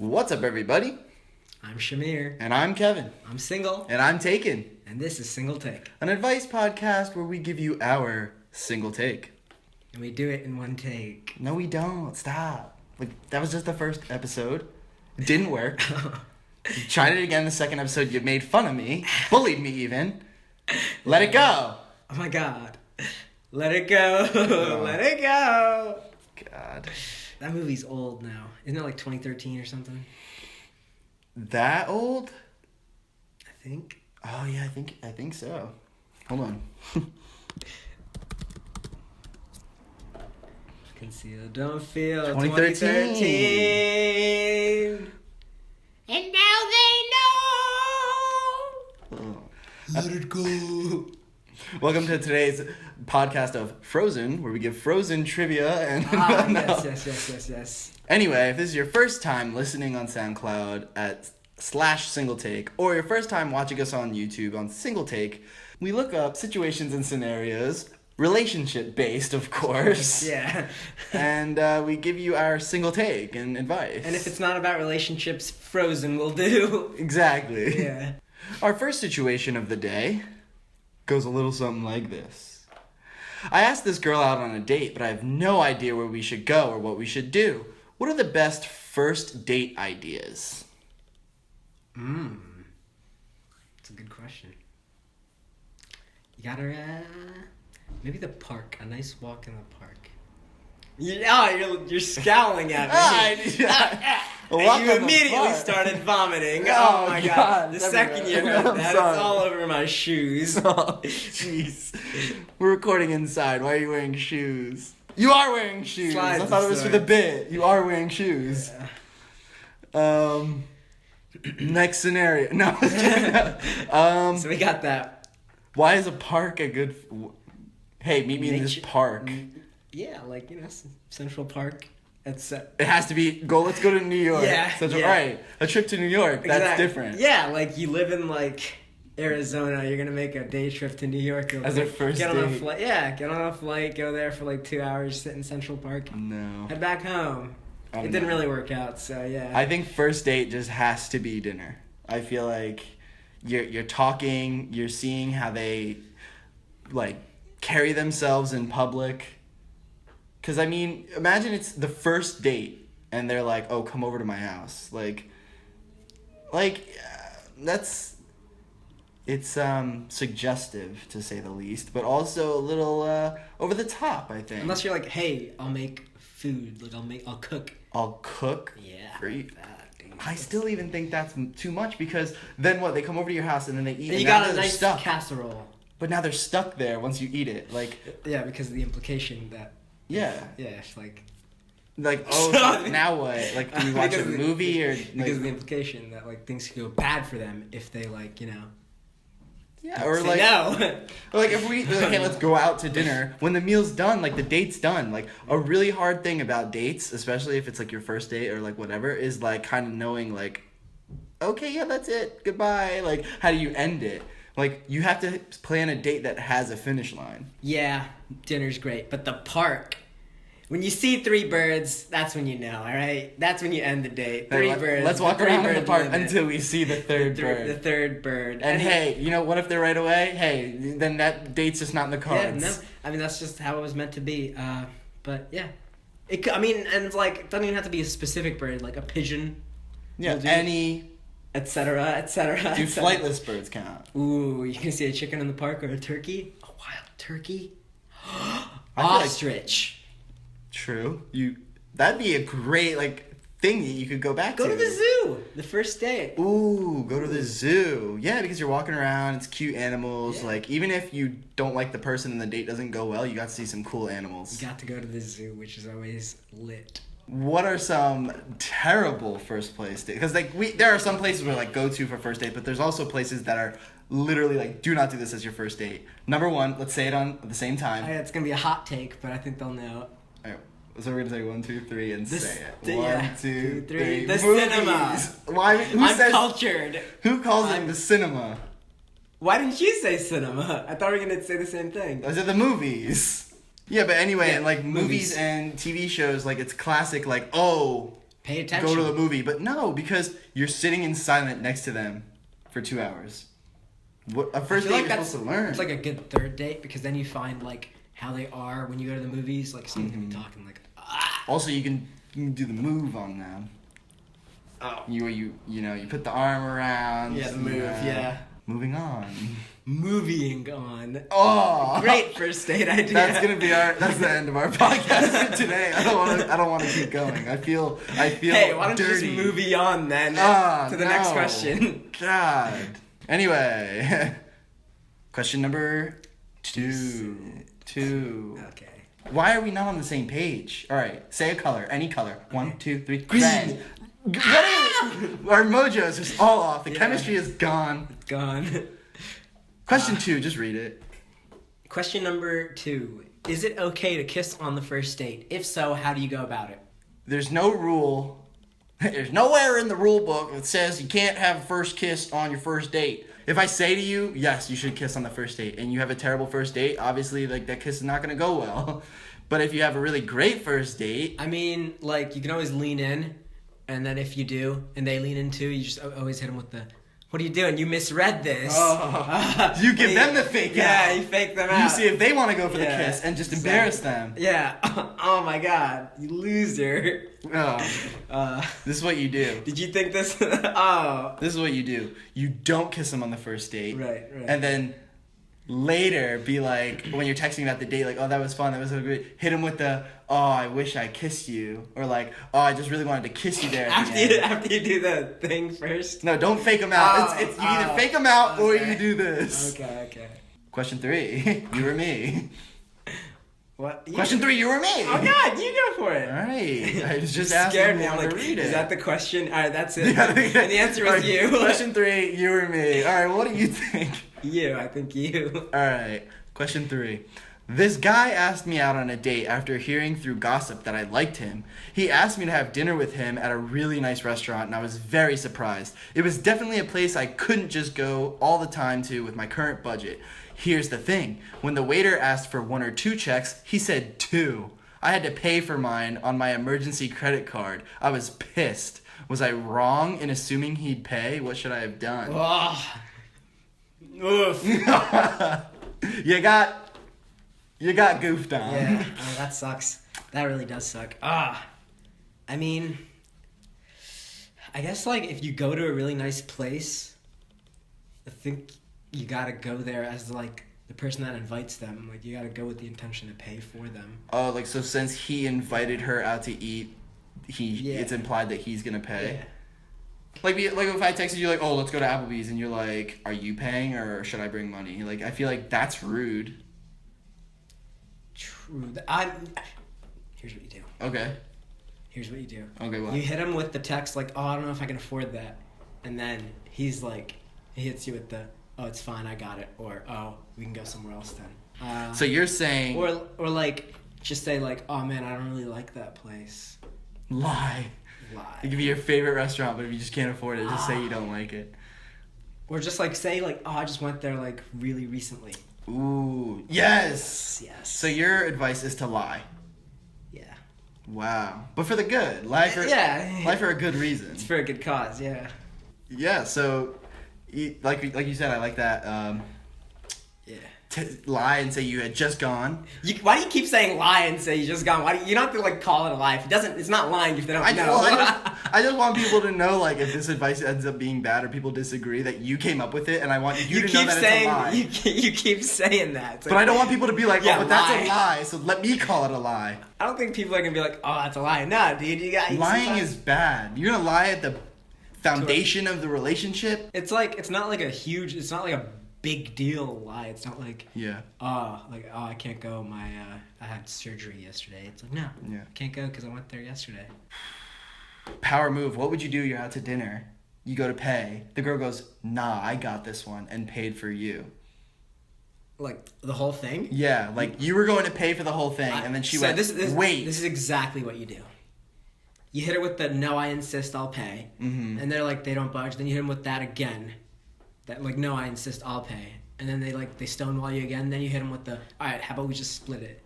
What's up, everybody? I'm Shahmeer. And I'm Kevin. I'm single. And I'm Taken. And this is Single Take. An advice podcast where we give you our single take. And we do it in one take. No, we don't. Stop. That was just the first episode. It didn't work. You tried it again the second episode. You made fun of me. Bullied me even. Let it go. Oh my God. Let it go. Let it go. God. That movie's old now. Isn't it like 2013 or something? That old? I think. Oh yeah, I think so. Hold on. Conceal, don't feel. 2013. And now they know. Oh. Let it go. Welcome to today's podcast of Frozen, where we give Frozen trivia and... Yes. Anyway, if this is your first time listening on SoundCloud at /Single Take, or your first time watching us on YouTube on Single Take, we look up situations and scenarios, relationship-based, of course. Yeah. And we give you our single take and advice. And if it's not about relationships, Frozen will do. Exactly. Yeah. Our first situation of the day goes a little something like this. I asked this girl out on a date, but I have no idea where we should go or what we should do. What are the best first date ideas? That's a good question. You gotta, maybe the park. A nice walk in the park. You're scowling at me. You immediately started vomiting. Oh my God. The second you heard that, it's all over my shoes. Oh, jeez. We're recording inside. Why are you wearing shoes? You are wearing shoes. I thought it was for the bit. You are wearing shoes. Yeah. Next scenario. No. So we got that. Why is a park a good... Hey, meet me in this park. Yeah, Central Park. It has to be... Let's go to New York. Yeah. Right. A trip to New York. That's exactly. different. Yeah, you live in, Arizona. You're going to make a day trip to New York. As a first date. Get on a flight. Yeah, get on a flight. Go there for 2 hours. Sit in Central Park. No. Head back home. It didn't really work out, so yeah. I think first date just has to be dinner. I feel like you're talking, you're seeing how they carry themselves in public. Cause imagine it's the first date and they're like, "Oh, come over to my house." It's suggestive to say the least, but also a little over the top, I think. Unless you're like, "Hey, I'll make food. I'll cook." I'll cook? Yeah. For you? I still even think that's too much because then what? They come over to your house and then they eat. And you got a nice casserole. But now they're stuck there once you eat it. Yeah, because of the implication that. Yeah. Yeah, it's now what? Do we watch a movie or? Because of the implication that things could go bad for them if they Yeah, or no. Or if we hey, let's go out to dinner. When the meal's done, the date's done. A really hard thing about dates, especially if it's your first date or whatever, is kind of knowing okay, yeah, that's it. Goodbye. How do you end it? You have to plan a date that has a finish line. Yeah, dinner's great, but the park. When you see 3 birds, that's when you know, all right? That's when you end the date. Birds. Let's walk around in the park until we see the third bird. The third bird. And hey, what if they're right away? Hey, then that date's just not in the cards. Yeah, no. That's just how it was meant to be. But yeah. It doesn't even have to be a specific bird, a pigeon. Yeah, any... Etc., etc. Do flightless birds count? Ooh, you can see a chicken in the park or a turkey? A wild turkey? Ostrich. True. That'd be a great thing that you could go back to. Go to the zoo. The first day. Ooh, go to the zoo. Yeah, because you're walking around, it's cute animals. Yeah. Even if you don't like the person and the date doesn't go well, you got to see some cool animals. You got to go to the zoo, which is always lit. What are some terrible first place dates? Because there are some places where go to for first date, but there's also places that are literally do not do this as your first date. Number 1, let's say it at the same time. It's gonna be a hot take, but I think they'll know. All right, so we're gonna say 1, 2, 3 and say it. 1, 2, 3. The movies. cinema. Why? I'm cultured. Who calls it the cinema? Why didn't you say cinema? I thought we were gonna say the same thing. Those are the movies. Yeah, but anyway, movies and TV shows, it's classic, Pay attention. go to the movie. But no, because you're sitting in silent next to them for 2 hours. What a first date you're supposed to learn. It's like a good third date because then you find like how they are when you go to the movies. Like someone's gonna be talking like. Ah. Also, you can do the move on them. Oh. You put the arm around. Yeah, the move. Yeah. Moving on. Moving on. Oh, great first date idea. That's the end of our podcast for today. I don't want to keep going. I feel Hey, why don't dirty. you just movie on then to the next question? God. Anyway, question number two. Okay. Why are we not on the same page? All right, say a color, any color. 1, 2, 3. Green. Red. Our mojo is just all off. The chemistry is gone. It's gone. Question 2, just read it. Question number 2. Is it okay to kiss on the first date? If so, how do you go about it? There's no rule. There's nowhere in the rule book that says you can't have a first kiss on your first date. If I say to you, yes, you should kiss on the first date, and you have a terrible first date, obviously, like, that kiss is not going to go well. But if you have a really great first date... I mean, like, you can always lean in, and then if you do, and they lean in too, you just always hit them with the... What are you doing? You misread this. You give them the fake out. Yeah, you fake them out. You see if they want to go for the kiss and just embarrass them. Yeah. Oh my god. You loser. This is what you do. Did you think this? Oh. This is what you do. You don't kiss them on the first date. Right. And then later be like, when you're texting about the date, like, oh, that was fun, that was so great. Hit them with the, oh, I wish I kissed you. Or like, oh, I just really wanted to kiss you there. After you do the thing first? No, don't fake them out. You either fake them out or you do this. Okay. Question 3. You or me? What? Question 3, you or me? Oh God, you go for it. All right. I was just scared asking me. I'm like, to read it. Is that the question? All right, that's it. And the answer is you. Question 3, you or me? All right, what do you think? You, I think you. All right. Question 3. This guy asked me out on a date after hearing through gossip that I liked him. He asked me to have dinner with him at a really nice restaurant, and I was very surprised. It was definitely a place I couldn't just go all the time to with my current budget. Here's the thing. When the waiter asked for 1 or 2 checks, he said 2. I had to pay for mine on my emergency credit card. I was pissed. Was I wrong in assuming he'd pay? What should I have done? Oh. Oof. You got goofed on. Yeah, that sucks. That really does suck. I mean, I guess like if you go to a really nice place, I think you gotta go there as like the person that invites them. Like you gotta go with the intention to pay for them. Oh, like so since he invited her out to eat, it's implied that he's gonna pay. Yeah. Like if I texted you like, oh, let's go to Applebee's, and you're like, are you paying or should I bring money? Like I feel like that's rude. True. Here's what you do. Okay. Here's what you do. Okay, what? You hit him with the text like, oh, I don't know if I can afford that. And then he's like, he hits you with the, oh, it's fine, I got it. Or, oh, we can go somewhere else then. So you're saying... Or like, just say like, oh man, I don't really like that place. Lie. It could be your favorite restaurant, but if you just can't afford it, just say you don't like it. Or just like say like, oh, I just went there like really recently. Ooh, yes. Yes. So your advice is to lie. Yeah. Wow. But for the good. Lie for a good reason. It's for a good cause, yeah. Yeah, so like you said, I like that. Yeah. Lie and say you had just gone. Why do you keep saying lie and say you just gone? Why do you don't have to like call it a lie? If it doesn't, it's not lying if they don't know. I just want people to know, like, if this advice ends up being bad or people disagree, that you came up with it, and I want you to know that it's a lie. You keep saying that. But I don't want people to be like, oh, but that's a lie, so let me call it a lie. I don't think people are going to be like, oh, that's a lie. No, dude, you got... Lying is bad. You're going to lie at the foundation of the relationship? It's like, it's not like a big deal lie. It's not like, I can't go. I had surgery yesterday. It's like, no, I can't go because I went there yesterday. Power move. What would you do? You're out to dinner. You go to pay. The girl goes, nah, I got this one and paid for you. Like the whole thing? Yeah, like you were going to pay for the whole thing, and then she went, wait. This is exactly what you do. You hit her with the, no, I insist, I'll pay. Mm-hmm. And they're like, they don't budge. Then you hit them with that again. That like, no, I insist, I'll pay. And then they stonewall you again. Then you hit them with the, all right, how about we just split it?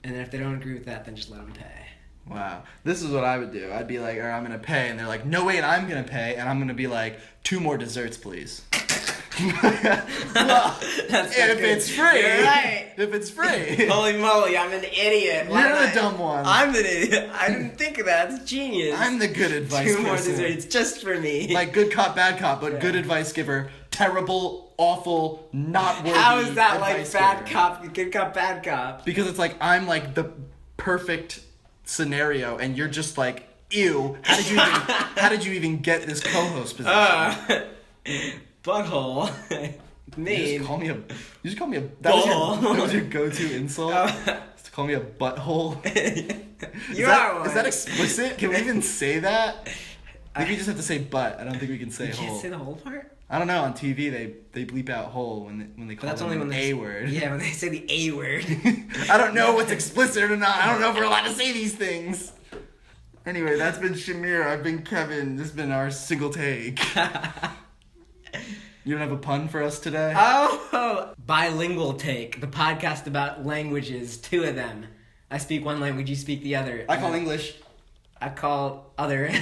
And then if they don't agree with that, then just let them pay. Wow. This is what I would do. I'd be like, or I'm going to pay. And they're like, no, wait, I'm going to pay. And I'm going to be like, 2 more desserts, please. Well, That's if good. it's free. You're right. If it's free. Holy moly, I'm an idiot. You're the dumb one. I'm an idiot. I didn't think of that. It's genius. I'm the good advice 2 more person. desserts just for me. Like good cop, bad cop, but Yeah. good advice giver. Terrible, awful, not worthy. How is that like advice bad giver. cop, good cop, bad cop? Because it's like I'm like the perfect scenario, and you're just like, ew. How did you even get this co-host position? Butthole. You Mean. just call me a. That was your go-to insult. Oh. To call me a butthole. You are one. Is that explicit? Can we even say that? I think we just have to say butt. I don't think we can say You hole. can't say the whole part? I don't know. On TV, they bleep out hole when they call But that's it only when an they A word. Yeah, when they say the A word. I don't know what's explicit or not. I don't know if we're allowed to say these things. Anyway, that's been Shahmeer. I've been Kevin. This has been our single take. You don't have a pun for us today? Oh, bilingual take. The podcast about languages. 2 of them. I speak one language, you speak the other. I call English. I call other.